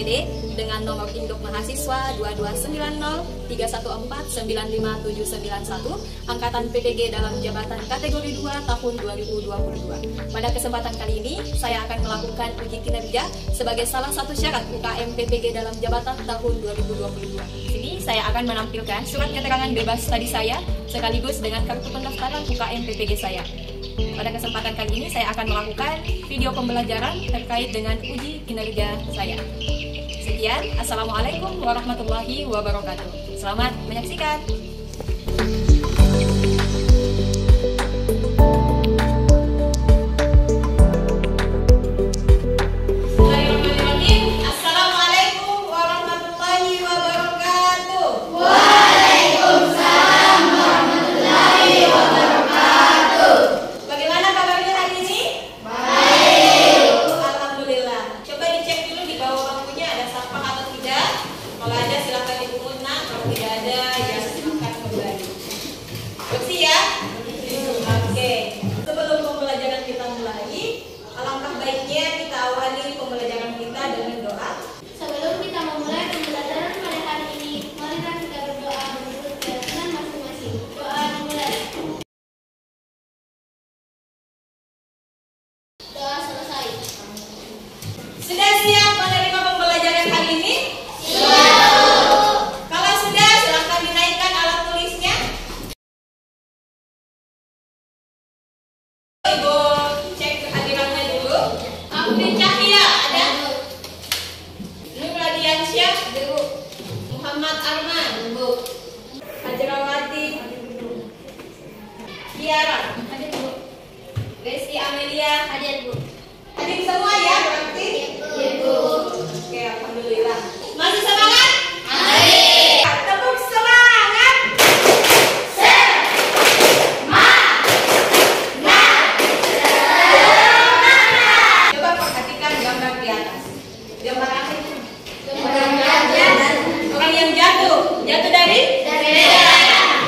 PPD dengan nomor induk mahasiswa 2290314957191 angkatan PPG dalam jabatan kategori 2 tahun 2022. Pada kesempatan kali ini, saya akan melakukan uji kinerja sebagai salah satu syarat UKM PPG dalam jabatan tahun 2022. Di sini saya akan menampilkan surat keterangan bebas studi saya sekaligus dengan kartu pendaftaran UKM PPG saya. Pada kesempatan kali ini saya akan melakukan video pembelajaran terkait dengan uji kinerja saya. Sekian, Assalamualaikum warahmatullahi wabarakatuh. Selamat menyaksikan. Kalau ada silakan dipungut, nah kalau tidak ada ya silakan kembali. Bersih ya? Oke. Sebelum pembelajaran kita mulai, alangkah baiknya kita awali pembelajaran kita dengan doa. Sebelum kita memulai pembelajaran pada hari ini, marilah kita berdoa menurut keyakinan masing-masing. Doa dimulai. Doa selesai. Sudah siap menerima pembelajaran hari ini? Kalau sudah, silahkan dinaikkan alat tulisnya. Ibu cek kehadirannya dulu. Afin Cahya ada? Nur Radiansyah, Muhammad Arman, Hajrawati, Tiara, Resti Amelia, hadir semua ya berarti? Oke, alhamdulillah. Masih semangat? Mari. Tepuk semangat. Coba perhatikan gambar di atas. Gambar apa itu? Orang yang jatuh. Jatuh dari?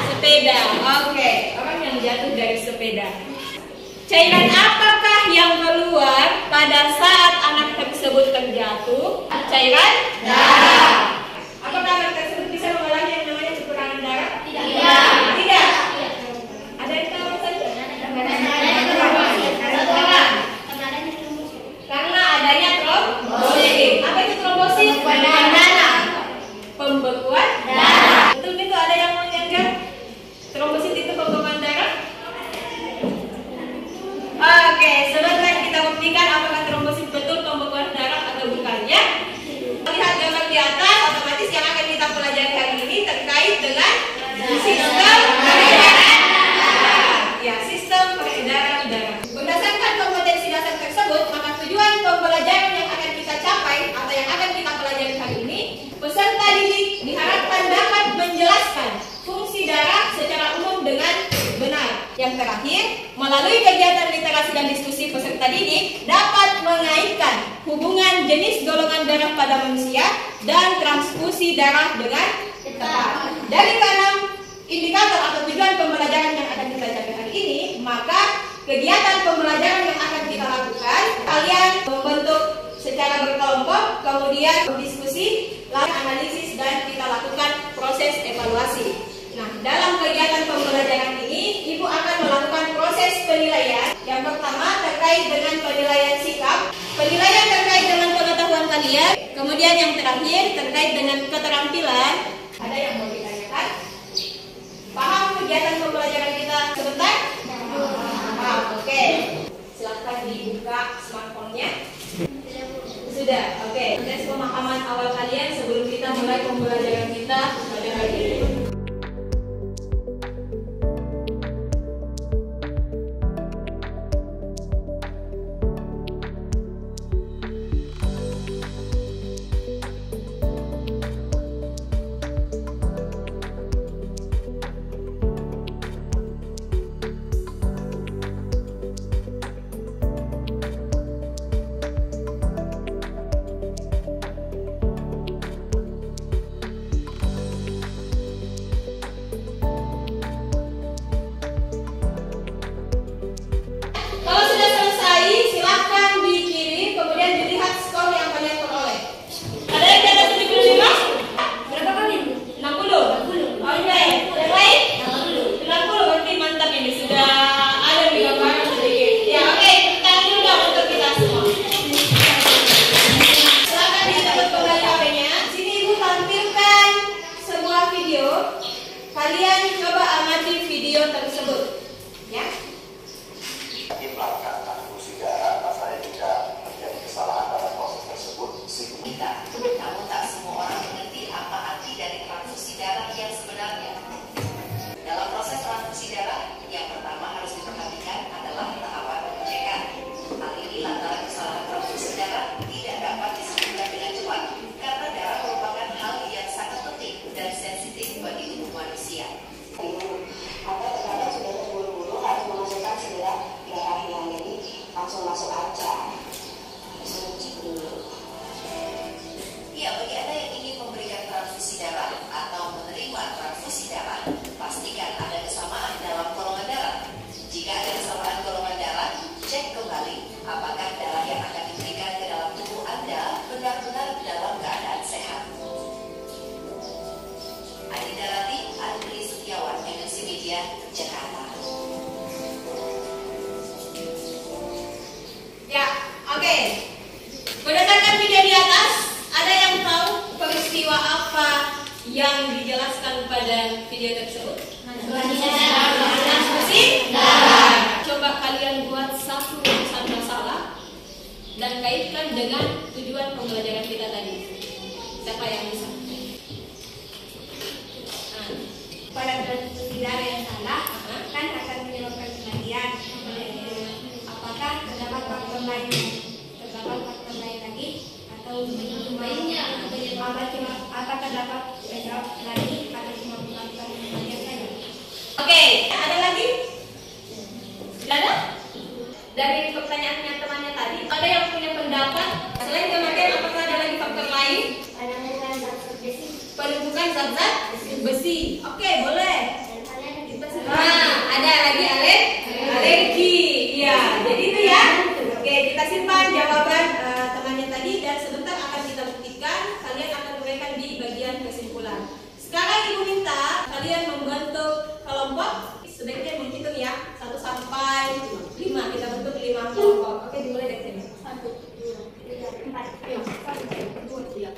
Sepeda. Oke, orang yang jatuh dari sepeda. Cairan apakah yang keluar pada saat anak tersebut terjatuh? Cairan darah. Apakah anak tersebut bisa mengalami yang namanya kekurangan darah? Tidak. Ada yang tahu saja? Karena adanya trombosit. Apa itu trombosit? Pembekuan darah. Betul itu, ada yang menyanggah trombosit itu pembekuan darah? Oke, sebentar kita buktikan apakah trombosit betul pembekuan darah atau bukan ya. Lihat gambar di atas, otomatis yang akan kita pelajari hari ini terkait dengan sistem peredaran darah. Ya, sistem peredaran darah. Berdasarkan kompetensi dasar tersebut, maka tujuan pembelajaran yang akan kita capai atau yang akan kita pelajari hari ini, peserta didik diharapkan dapat menjelaskan fungsi darah secara umum dengan benar. Yang terakhir, melalui kegiatan literasi dan diskusi peserta didik dapat mengaitkan hubungan jenis golongan darah pada manusia dan transfusi darah dengan tepat. Dari keenam indikator atau tujuan pembelajaran yang akan kita capai hari ini, maka kegiatan pembelajaran yang akan kita lakukan, kalian membentuk secara berkelompok, kemudian berdiskusi, lalu analisis, dan kita lakukan proses evaluasi. Nah, dalam kegiatan pembelajaran ini, Ibu akan melakukan proses penilaian. Yang pertama terkait dengan penilaian sikap, penilaian terkait dengan pengetahuan kalian, kemudian yang terakhir terkait dengan keterampilan. Ada yang mau ditanyakan? Paham kegiatan pembelajaran kita sebentar? Paham, oke. Silakan dibuka smartphone-nya. Sudah, oke. Tes pemahaman awal kalian sebelum kita mulai pembelajaran kita pada hari ini. video tersebut. Ya. Melakukan transfusi darah, rasanya jika terjadi kesalahan dalam proses tersebut, signifikan. Namun tak semua orang mengerti apa arti dari transfusi darah yang sebenarnya. Dalam proses transfusi darah, yang pertama harus diperhatikan adalah tahapan pengecekan. Hal ini lantaran kesalahan transfusi darah tidak dapat disembuhkan dengan cepat, karena darah merupakan hal yang sangat penting dan sensitif bagi tubuh manusia. Atau terkadang sudah terburu-buru harus memasukkan segera darah yang ini langsung masuk aja, harus mencek dulu. Ya, bagi Anda yang ingin memberikan transfusi darah atau menerima transfusi darah, pastikan ada kesamaan dalam golongan darah. Jika ada kesamaan golongan darah, cek kembali apakah darah yang akan diberikan ke dalam tubuh Anda benar-benar dalam keadaan sehat. Adi Darati, Andri Setiawan, MNC Media, Jakarta. Ya, oke. Berdasarkan video di atas, ada yang tahu peristiwa apa yang dijelaskan pada video tersebut? Transfusi darah. Coba kalian buat satu rumusan masalah dan kaitkan dengan tujuan pembelajaran kita tadi. Siapa yang bisa? Pada transfusi darah yang salah kan akan menyebabkan kematian. Apakah terdapat faktor lain lagi atau lainnya? Apakah terdapat penyebab lagi atau cuma melakukan kematian saja? Oke, ada lagi? Tidak ada? Dari pertanyaannya temannya tadi, ada yang punya pendapat selain kematian apakah ada lagi faktor lain? Penumbukan zat besi. Penumbukan zat-zat besi. Oke, boleh. Nah, Ada lagi alergi. Iya, jadi itu ya. Oke, kita simpan jawaban temannya tadi dan sebentar akan kita buktikan. Kalian akan uraikan di bagian kesimpulan. Sekarang Ibu minta kalian membentuk kelompok. Sebaiknya menghitung ya, 1 sampai 5. Kita bentuk 5 kelompok. Oke, dimulai dari sini. 1, 2, 3, 4, 5, 1, 2, 3.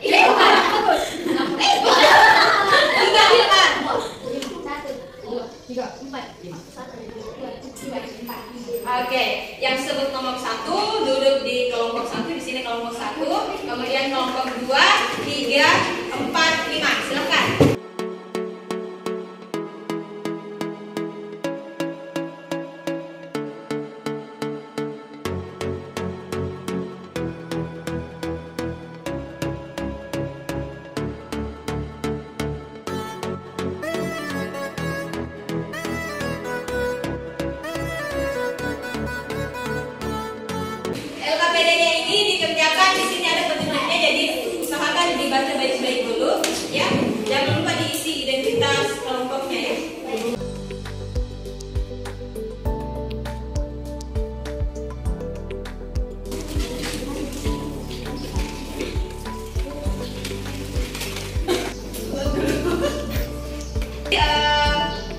Iya, bagus. 3 silakan. 1, 2, 3, 4, 5. 1, 2, 3, 4. Oke, yang sebut nomor 1 duduk di kelompok 1, di sini kelompok 1, kemudian kelompok 2, 3, 4, 5. Silakan. LKPD-nya ini dikerjakan, di sini ada petunjuknya, jadi usahakan dibaca baik-baik dulu, ya. Jangan lupa diisi identitas kelompoknya ya.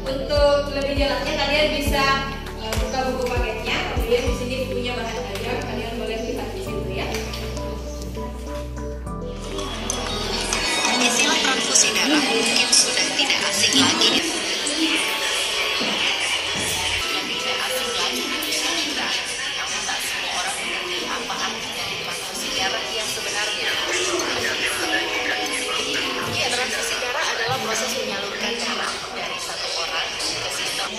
Untuk lebih jelasnya kalian bisa buka buku paketnya, kemudian di sini punya bahan ajar, kalian boleh lihat di situ ya. Istilah transfusi darah mungkin sudah tidak asing lagi di tidak asing lagi di dunia kita. Namun tak semua orang mengerti apa arti dari transfusi darah yang sebenarnya. Ya, transfusi darah adalah proses menyalurkan darah dari satu orang ke sistem.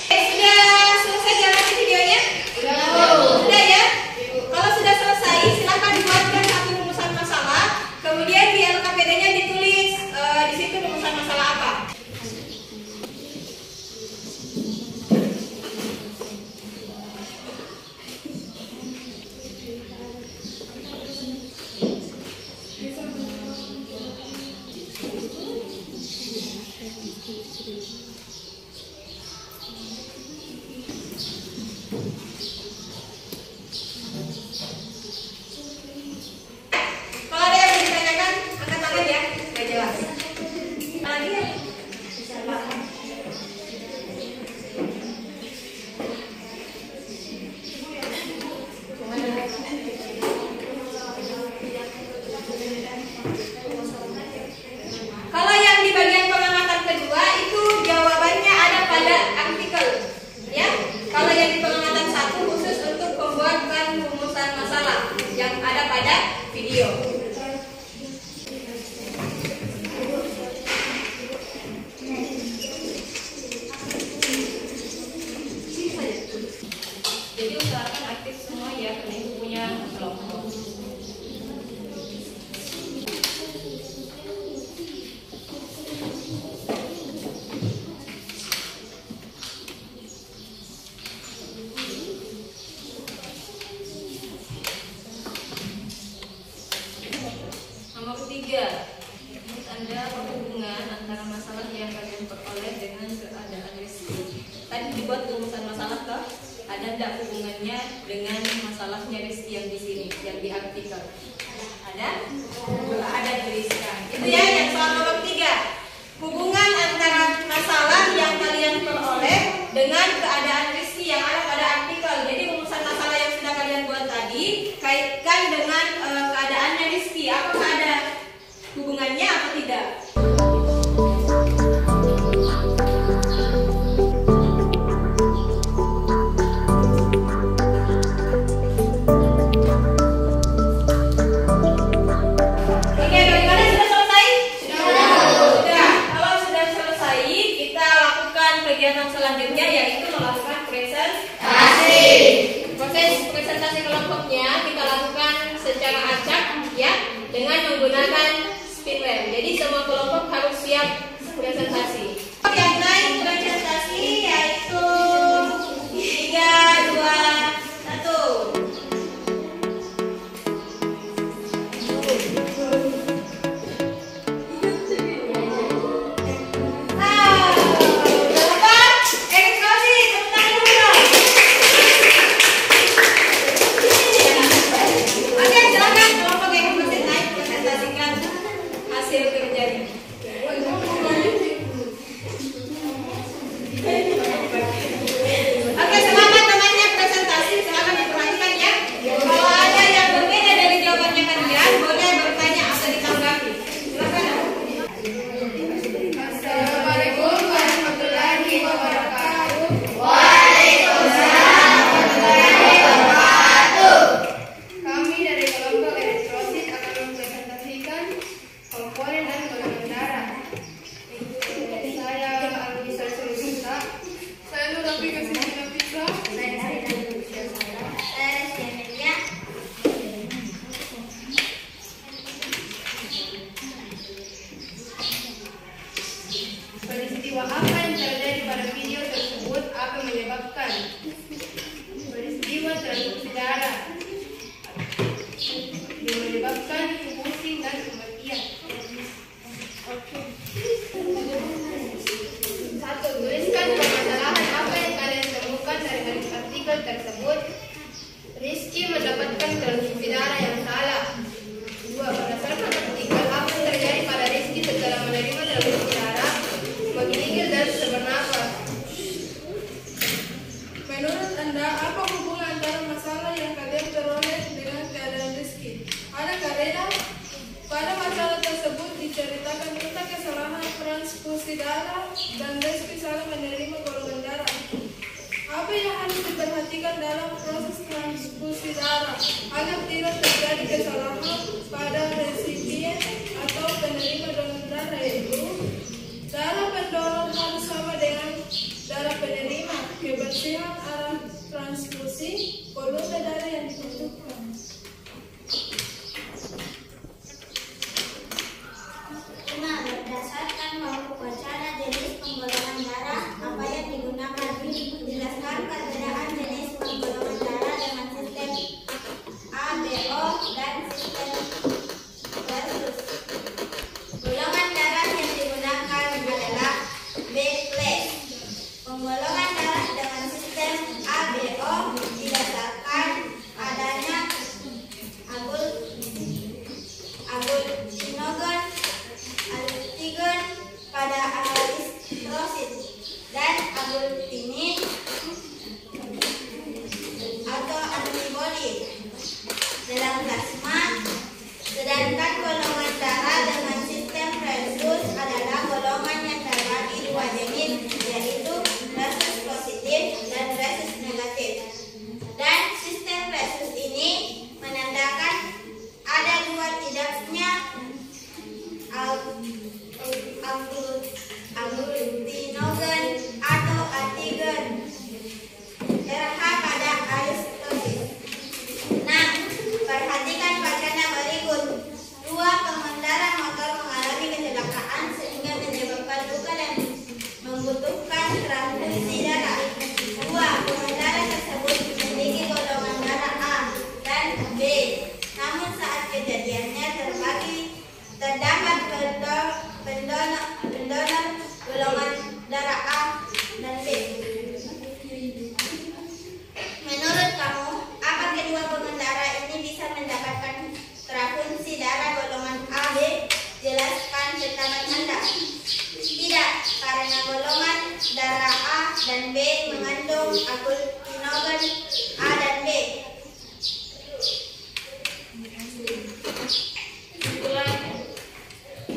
Sudah selesai jalan videonya? Sudah ya? Kalau sudah selesai, silakan dibuatkan satu rumusan masalah. Kemudian di LKPD-nya ditulis di situ rumusan masalah apa. Kalau ada yang ditanyakan, angkat tangan ya, nggak jelas. Lagi ya? Kalau yang di bagian pengamatan kedua itu pada video. Jadi usahakan aktif semua ya, karena itu punya kelompok. Nomor 3, Anda hubungan antara masalah yang kalian peroleh dengan keadaan rezeki. Tadi dibuat rumusan masalah toh? Ada tidak hubungannya dengan masalahnya rezeki yang di sini, yang di artikel? Ada? Ada tuliskan. Itu ya yang soal nomor 3. Hubungan antara masalah yang kalian peroleh dengan keadaan rezeki yang ada pada artikel. Jadi rumusan masalah yang sudah kalian buat tadi kaitkan dengan keadaannya rezeki. Apakah ada hubungannya atau tidak? Oke, bagaimana, sudah selesai? Sudah. Kalau sudah selesai, kita lakukan kegiatan selanjutnya, yaitu melakukan presentasi. Proses presentasi kelompoknya kita lakukan secara acak ya, dengan menggunakan spinware. Jadi semua kelompok harus siap presentasi. Yang naik presentasi yaitu 3, 2, 1. Oke, semangat temannya presentasi, silakan diperhatikan ya. Kalau ada yang berbeda dari jawabannya kalian, boleh bertanya atau ditanggapi. Silakan. Assalamualaikum warahmatullahi wabarakatuh. Waalaikumsalam warahmatullahi wabarakatuh. Kami dari kelompok elektrosit akan mempresentasikan komponen dan golongan darah. Saya Alisa Sulisa. Saya Nurafi Kasih Pisa. Peristiwa apa yang terjadi pada video tersebut? Apa menyebabkan peristiwa transfusi darah? Yang menyebabkan pusing dan kematian. Satu, tuliskan permasalahan apa yang kalian temukan dari artikel tersebut. Rizky mendapatkan transfusi darah yang salah. 2, berdasarkan artikel apa yang terjadi pada Rizky setelah menerima transfusi darah, menggigil dan bernafas. Menurut Anda, apa hubungan antara masalah yang kalian peroleh dengan keadaan Rizky? Ada karena pada masalah tersebut diceritakan tentang kesalahan transfusi darah dan Rizky salah menerima golongan darah. Apa yang harus diperhatikan dalam proses transfusi darah agar tidak terjadi kesalahan pada resipien atau penerima donor darah, yaitu darah pendonor harus sama dengan darah penerima, kebersihan arah transfusi, volume darah yang dibutuhkan. Berdasarkan cara jenis penggolongan darah, apa yang digunakan? Jelaskan perbedaan jenis penggolongan darah dengan sistem ABO dan sistem versus. Golongan darah yang digunakan adalah B class. Penggolongan darah dengan sistem ABO didasarkan adanya agglutinogen, aldosteron pada eritrosit dan agglutinin atau antibodi dalam plasma. Sedangkan golongan darah dengan sistem versus adalah golongan yang terbagi 2 jenis, yaitu resus positif dan resus negatif. Dan sistem versus ini menandakan inorgan A dan B.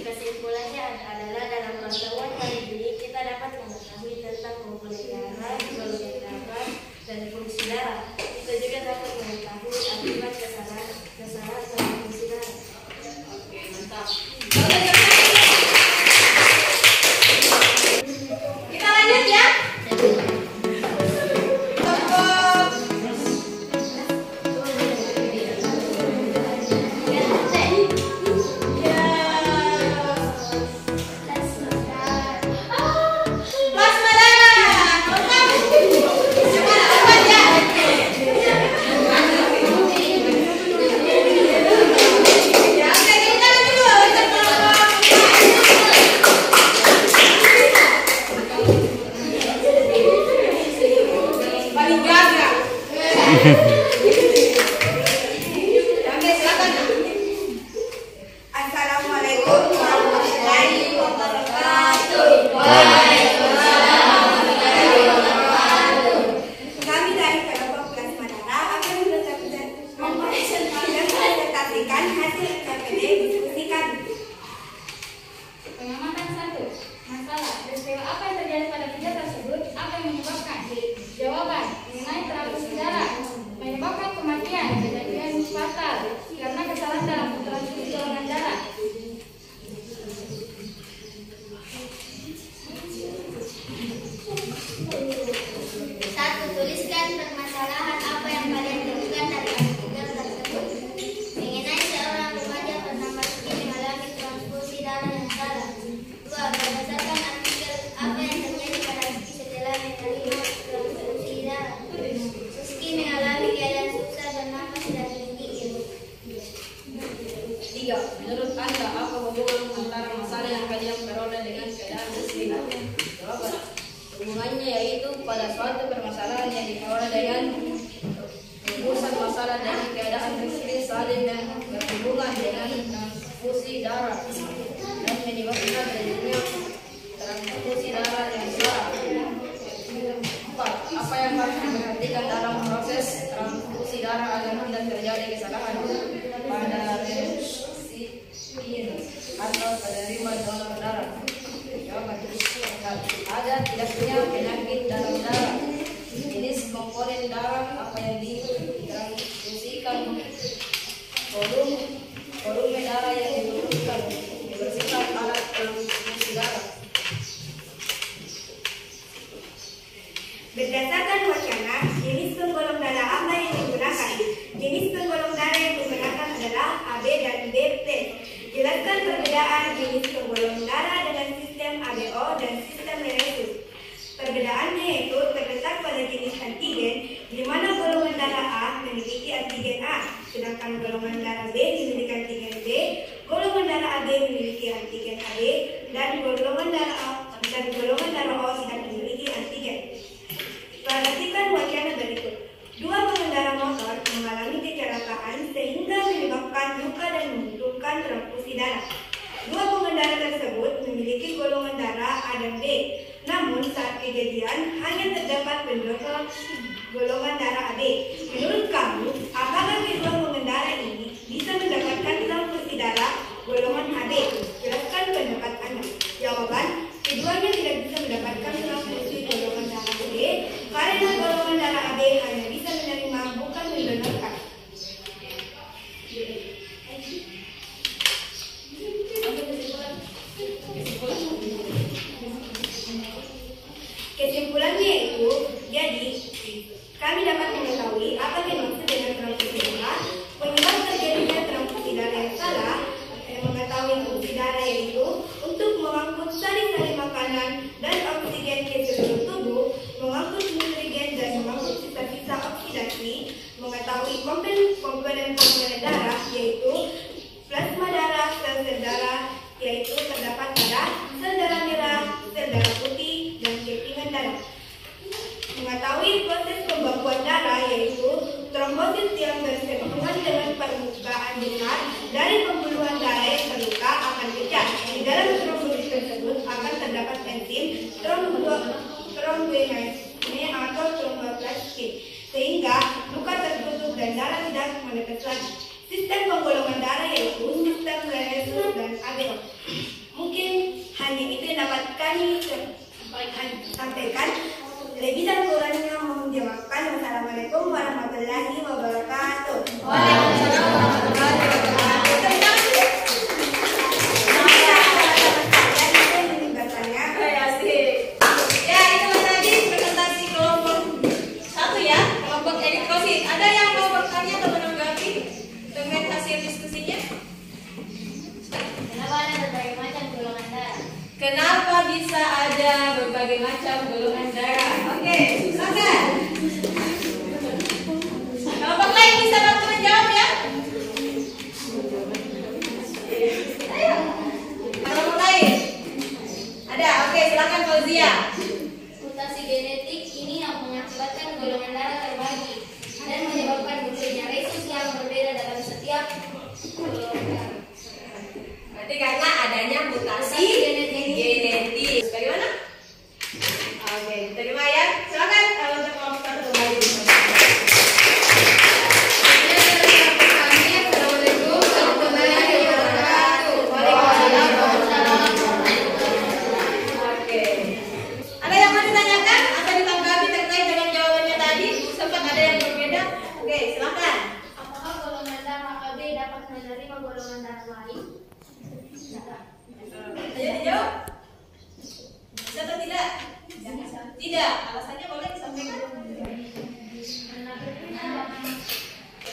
Kesimpulannya adalah dalam pengetahuan kali ini kita dapat mengetahui tentang pembuluh darah, golongan darah, dan fungsi darah. Kita juga dapat mengetahui akibat kesalahan dalam fungsi darah. Oke, mantap. Kita lanjut ya. Plasma darah. Gimana? Apa ya? Ya, oke, kita lanjut dulu. Paling gagah. Oke, silakan. Assalamualaikum warahmatullahi wabarakatuh. Kami dari kelompok plasma darah akan mempresentasikan hasil KPD diskusi kami. Pengamatan 1. Masalah. Peristiwa apa yang terjadi pada pijat tersebut? Apa yang menyebabkan? Jawaban. Mengenai transfusi darah. Menyebabkan kematian. Kejadian fatal. Karena kesalahan dalam transfusi golongan darah. Satu, tuliskan permasalahan apa yang kalian temukan dari artikel tersebut. Mengenai seorang remaja bernama Rizky mengalami transfusi darah yang salah. Dua, berdasarkan artikel apa yang terjadi pada Rizky setelah menerima transfusi darah. Rizky mengalami keadaan susah bernapas dan tinggi. 3. Menurut Anda, apa hubungan antara masalah yang kalian peroleh dengan keadaan Rizky? Jawaban. Hubungannya yaitu pada suatu permasalahan yang diperoleh dengan rumusan masalah dari keadaan Rizky saling berhubungan dengan transfusi darah dan menyebabkan terjadinya transfusi darah yang salah. 4. Apa yang harus diperhatikan dalam proses transfusi darah agar tidak terjadi kesalahan pada resipien atau penerima donor darah? Jawaban. Ada tidaknya penyakit dalam darah, jenis komponen darah apa yang ditransfusikan, volume darah yang dibutuhkan, dibersihkan alat transfusi darah. Berdasarkan wacana, jenis penggolong darah apa yang digunakan? Jenis penggolong darah yang digunakan adalah AB dan BT. Jelaskan perbedaan jenis penggolong darah dengan sistem ABO dan sistem Meresus. Perbedaannya yaitu terletak pada jenis antigen, di mana golongan darah A memiliki antigen A, sedangkan golongan darah B memiliki antigen B, golongan darah AB memiliki antigen AB, dan golongan darah O tidak memiliki antigen. Perhatikan wacana berikut. Dua pengendara motor mengalami kecelakaan sehingga menyebabkan luka dan membutuhkan transfusi darah. Dua pengendara tersebut memiliki golongan darah A dan B. Namun saat kejadian hanya terdapat pendonor golongan darah AB. Menurut kamu, apakah kedua pengendara ini bisa mendapatkan transfusi darah golongan AB? Jelaskan pendapat Anda. Jawaban, keduanya tidak bisa mendapatkan transfusi golongan darah AB karena golongan darah AB hanya bisa menerima bukan mendonorkan. Kesimpulannya itu, jadi kami dapat mengetahui apa yang dimaksud dengan transfusi darah, penyebab terjadinya transfusi darah yang salah, mengetahui fungsi darah yaitu untuk mengangkut sari-sari makanan dan oksigen ke seluruh tubuh, mengangkut nutrien dan mengangkut sisa-sisa oksidasi, mengetahui komponen darah yaitu plasma darah, sel-sel darah yaitu terdapat pada sel darah merah, sel darah putih, dan kepingan darah. Mengetahui proses pembakuan darah yaitu trombosit yang bersentuhan dengan permukaan besar dari pembuluhan darah yang terluka akan pecah. Di dalam trombosit tersebut akan terdapat enzim kami sampaikan lebih dan kurangnya menjawabkan. Wassalamualaikum warahmatullahi wabarakatuh. Waalaikumsalam warahmatullahi wabarakatuh. Ya, itu tadi presentasi kelompok 1 ya, kelompok eritrosit. Ada yang mau bertanya atau menanggapi dengan hasil diskusinya? Kenapa ada berbagai macam golongan darah? Kenapa bisa ada berbagai macam golongan darah? Oke, silakan. Kelompok lain bisa bantu menjawab ya? Ayo. Kelompok lain? Ada, oke, silakan Fauzia. Mutasi genetik ini yang mengakibatkan golongan darah terbagi dan menyebabkan munculnya resus yang berbeda dalam setiap golongan darah. Berarti karena adanya mutasi genetis. Bagaimana? Oke, terima ya. Silakan untuk kelompok 1 kembali. Oke. Ada yang mau ditanyakan atau ditanggapi terkait dengan jawabannya tadi? Sempat ada yang berbeda? Oke, silakan. Apakah golongan darah AB dapat menerima golongan darah lain? Ayo dijawab. Bisa atau tidak? Tidak. Alasannya boleh disampaikan. Karena berbeda.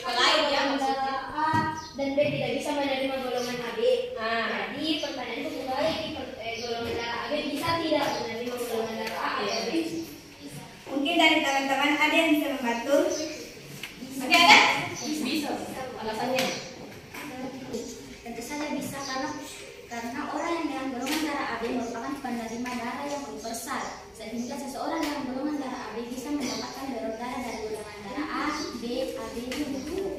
Lain ya Golongan maksudnya. darah A dan B tidak bisa menerima golongan AB. Nah. Jadi pertanyaan itu kembali golongan darah AB bisa tidak menerima golongan darah A atau B? Mungkin dari teman-teman ada yang bisa membantu. Oke, ada? Bisa. Alasannya? Tentu saja bisa karena orang yang dengan golongan darah AB merupakan penerima darah yang universal, sehingga seseorang dengan golongan darah AB bisa mendapatkan donor darah dari golongan darah A, B, AB, dan O.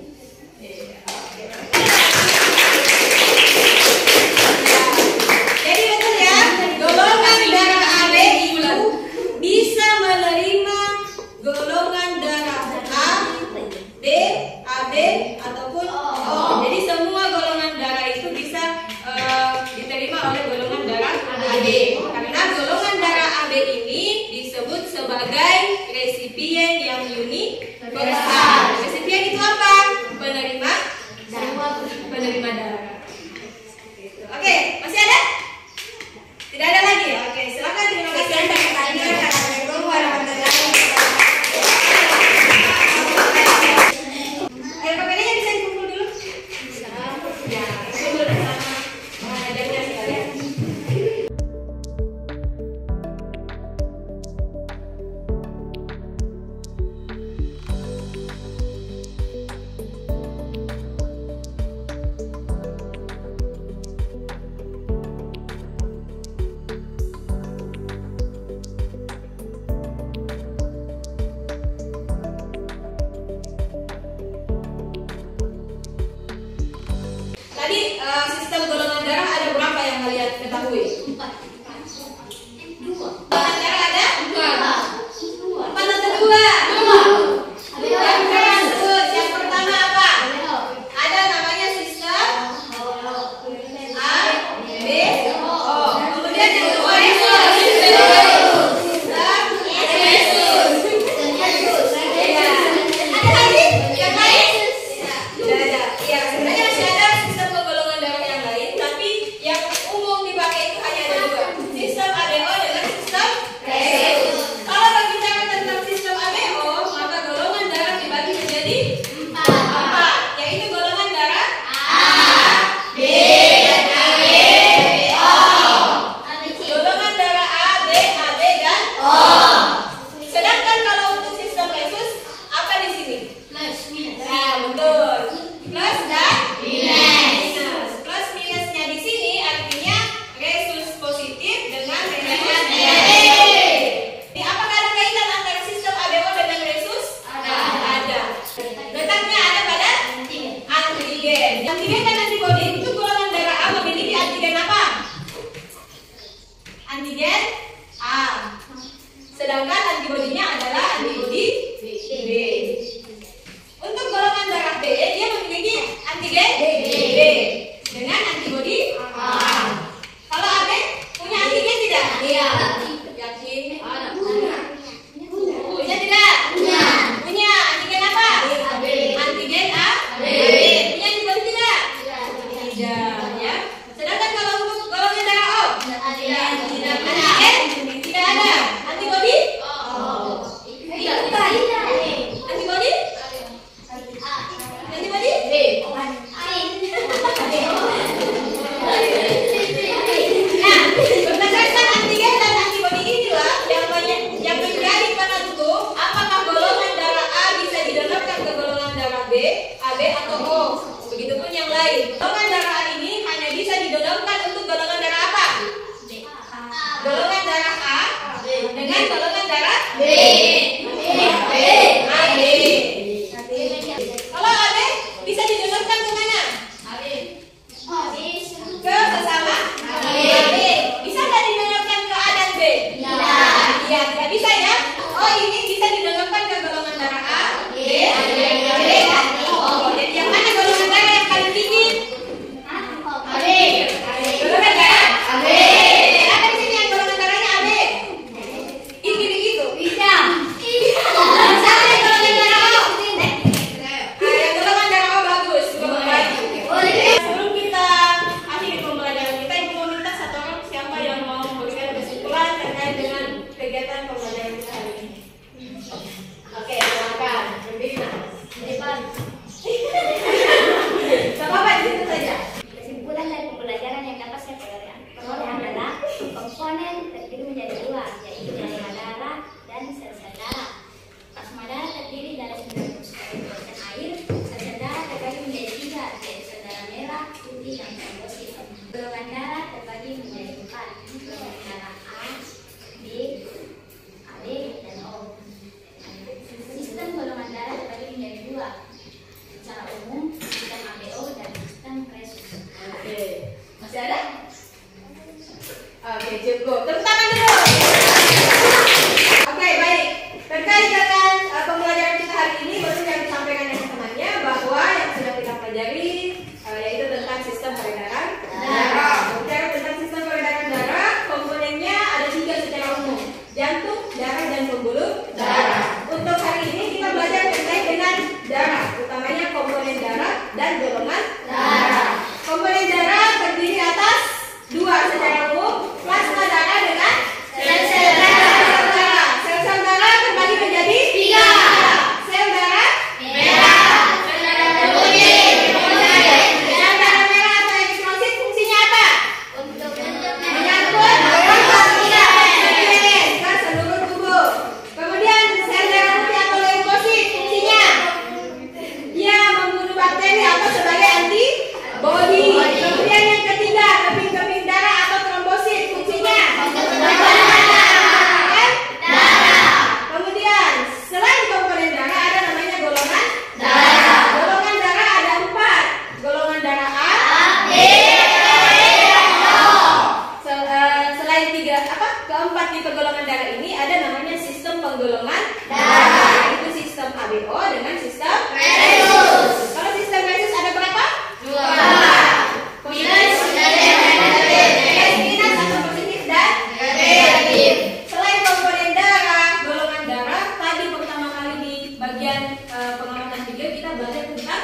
Jadi betul ya, golongan darah AB itu bisa menerima golongan darah A, B, AB ataupun O. Jadi semua golongan darah itu bisa diterima oleh golongan darah AB. Karena golongan darah AB ini disebut sebagai resipien yang universal. Resipien itu apa? Penerima darah. Oke, masih ada? Tidak ada lagi? Oke, silakan. Terima kasih. Assalamualaikum warahmatullahi wabarakatuh. Ayo pembedanya bisa dikumpul dulu. Ya, kumpul bersama pengajarnya sekalian. Tadi sistem golongan darah ada berapa yang kalian ketahui? 4. 2. Golongan darah ada? 4 atau 2? Yang pertama apa? Ada namanya sistem A, B, O. Kemudian yang kedua sistem Ada lagi? Yang lain? Tidak ada. Iya, sebenarnya masih ada sistem golongan darah yang lain, tapi yang umum dipakai itu hanya ada 2. Sistem ABO dengan sistem resus. Kalau berbicara tentang sistem ABO, maka golongan darah dibagi menjadi 4, yaitu golongan darah A, B, dan AB, O. Golongan darah A, B, AB, dan O. Sedangkan kalau untuk sistem resus, apa di sini? Nah, betul. Plus dan minus. Plus minusnya di sini artinya resus positif dengan resus negatif. Ini apakah ada kaitan antara sistem ABO dengan resus? Ada. Letaknya ada pada antigen. Antigen dan antibodi itu golongan darah A memiliki antigen apa? Antigen A. Sedangkan antibodinya adalah antibodi B. Untuk golongan darah B, dia memiliki antigen B dengan antibodi A. Kalau AB punya antigen tidak? Iya. dengan golongan darah B. AB. Kalau AB bisa didonorkan ke mana? Ke sesama AB. Bisa nggak didonorkan ke A dan B? Iya, tidak bisa ya. Oh, ini bisa didonorkan ke golongan darah A, B, AB. Oh, jadi yang mana golongan darah yang paling tinggi? Golongan darah AB. Ada di sini yang golongan darahnya AB. Tinggi begitu? Bisa. Siapa yang golongan darah O? Yang golongan darah O bagus. Sebelum kita akhiri pembelajaran kita, Ibu mau minta satu orang siapa yang mau memberikan kesimpulan terkait dengan kegiatan pembelajaran kita hari ini. Oke, silakan. Berdiri. Sama Pak, di situ saja. Kesimpulan dari pembelajaran yang dapat saya peroleh adalah komponen terdiri menjadi dua, yaitu plasma darah dan sel-sel darah. Plasma darah terdiri dari 90% air, sel-sel darah terbagi menjadi tiga, yaitu sel darah merah, putih, dan trombosit. Golongan darah terbagi menjadi 4, golongan darah A, B, AB, dan O. Sistem golongan darah terbagi menjadi dua, secara umum sistem ABO dan sistem Kresus. Oke, masih ada? Oke, cukup. Tepuk tangan dulu. Oke, baik. Terkait dengan pembelajaran kita hari ini, baru yang disampaikan dengan temannya bahwa yang sedang kita pelajari yaitu tentang sistem peredaran darah. Bicara tentang sistem peredaran darah, komponennya ada 3 secara umum: jantung, darah, dan pembuluh darah. Untuk hari ini kita belajar terkait dengan darah, utamanya komponen darah dan golongan darah. Komponen darah terdiri atas 2 secara umum, plasma darah dengan sel-sel darah. Sel-sel darah terbagi menjadi 3. Sel darah merah, sel darah putih, sel darah merah atau eritrosit fungsinya apa? Untuk Menyangkut oksigen ke seluruh tubuh. Kemudian sel darah putih atau leukosit fungsinya dia membunuh bakteri atau sebagai antibody. Kemudian yang ketiga, keping-keping darah atau trombosit fungsinya darah. Kemudian selain komponen darah ada namanya golongan darah. Golongan darah ada 4. Golongan darah A, B, dan O. Selain keempat tipe golongan darah ini ada namanya sistem penggolongan darah. Itu sistem ABO dengan sistem Kresus. Kalau sistem Kresus ada berapa? 2. Minus atau positif dan negatif. Selain komponen darah, golongan darah, tadi pertama kali di bagian pengamatan video kita belajar tentang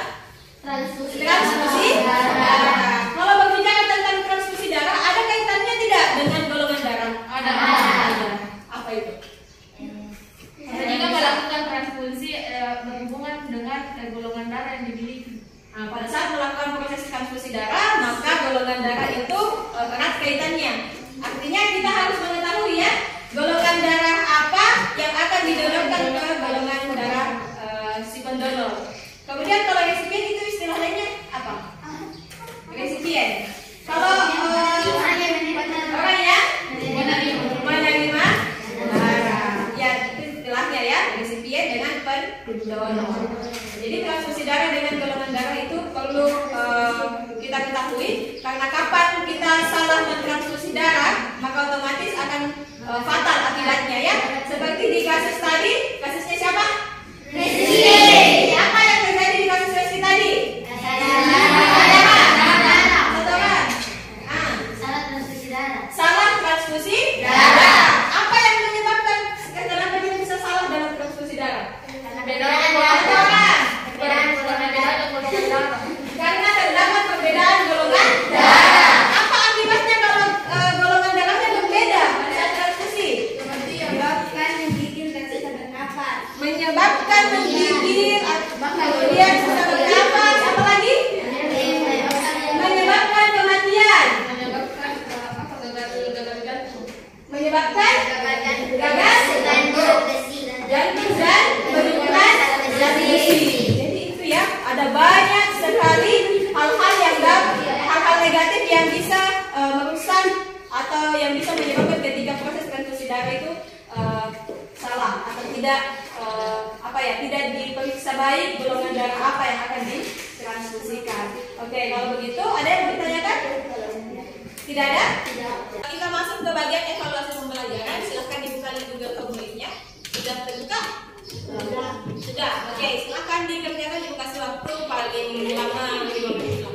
transfusi darah. Kalau berbicara tentang transfusi darah, ada kaitannya tidak dengan golongan darah? Ada. Apa itu? Jika melakukan transfusi berhubungan dengan golongan darah yang dimiliki. Nah, pada saat melakukan proses transfusi darah, maka golongan darah itu erat kaitannya. Artinya kita harus mengetahui ya, golongan darah apa yang akan didonorkan ke golongan darah si pendonor. Kemudian kalau resipien itu istilah lainnya apa? Resipien. Kalau orang yang menerima darah, ya itu istilahnya ya, resipien dengan pendonor. Jadi transfusi darah dengan golongan darah itu perlu kita ketahui, karena kapan kita salah mentransfusi darah maka otomatis akan fatal akibatnya ya. Seperti di kasus tadi, kasusnya siapa? Resi. Apa yang terjadi di kasus Resi tadi? salah transfusi darah. Salah transfusi darah. Apa yang menyebabkan kenapa dia bisa salah dalam transfusi darah? Karena terdapat perbedaan golongan darah. Apa akibatnya kalau golongan darahnya berbeda pada saat transfusi? Menyebabkan menggigil, kemudian susah bernafas, apa lagi? Menyebabkan kematian. Menyebabkan gagal jantung dan penurunan besi. Jadi itu ya, ada banyak sekali hal-hal negatif yang bisa merusak atau yang bisa menyebabkan ketika proses transfusi darah itu tidak tidak diperiksa baik golongan darah apa yang akan ditransfusikan. Oke, kalau begitu ada yang ditanyakan? Tidak ada? Kita masuk ke bagian evaluasi pembelajaran. Silahkan dibuka di Google Form-nya. Sudah terbuka? Sudah. Oke, silahkan dikerjakan. Ibu kasih waktu paling lama 5 menit.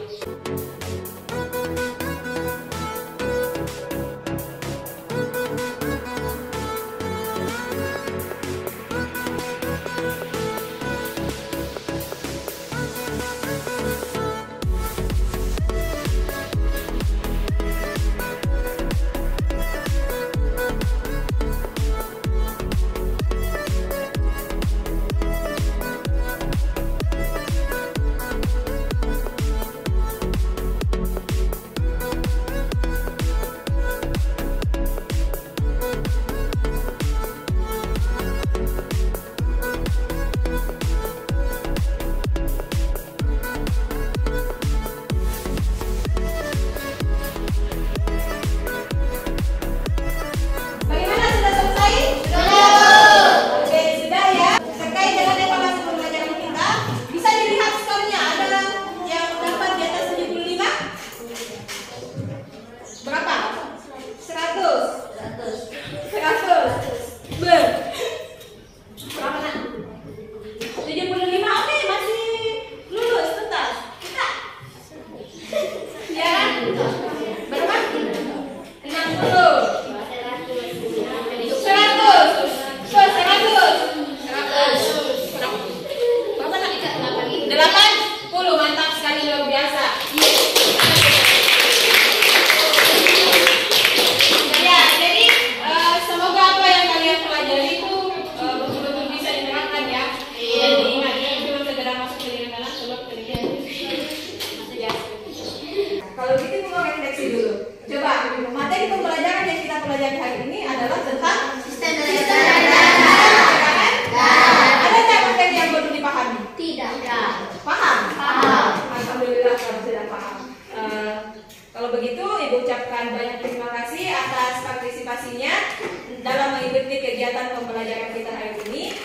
Dalam mengikuti kegiatan pembelajaran kita hari ini.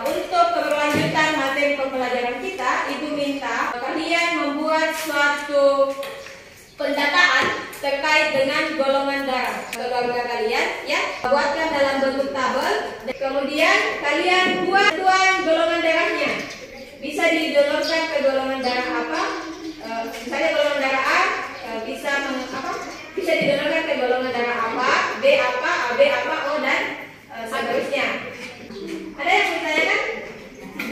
Untuk keberlanjutan materi pembelajaran kita, Ibu minta kalian membuat suatu pendataan terkait dengan golongan darah keluarga kalian, ya. Buatkan dalam bentuk tabel, kemudian kalian buat golongan darahnya. Bisa didonorkan ke golongan darah apa? Misalnya golongan darah A bisa didonorkan ke golongan darah apa, B apa, AB apa, O dan seterusnya. Ada yang ditanyakan?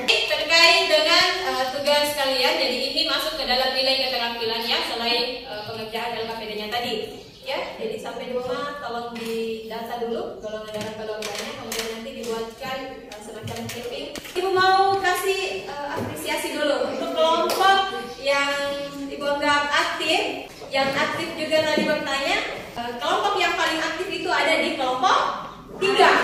Terkait dengan tugas kalian, jadi ini masuk ke dalam nilai keterampilan ya, selain pengerjaan dalam KPD-nya tadi. Ya, jadi sampai di rumah tolong didata dulu golongan darah keluarganya, kemudian nanti dibuatkan semacam clipping. Ibu mau kasih apresiasi dulu untuk kelompok yang Ibu anggap aktif. Yang aktif juga tadi bertanya, kelompok yang paling aktif itu ada di kelompok 3.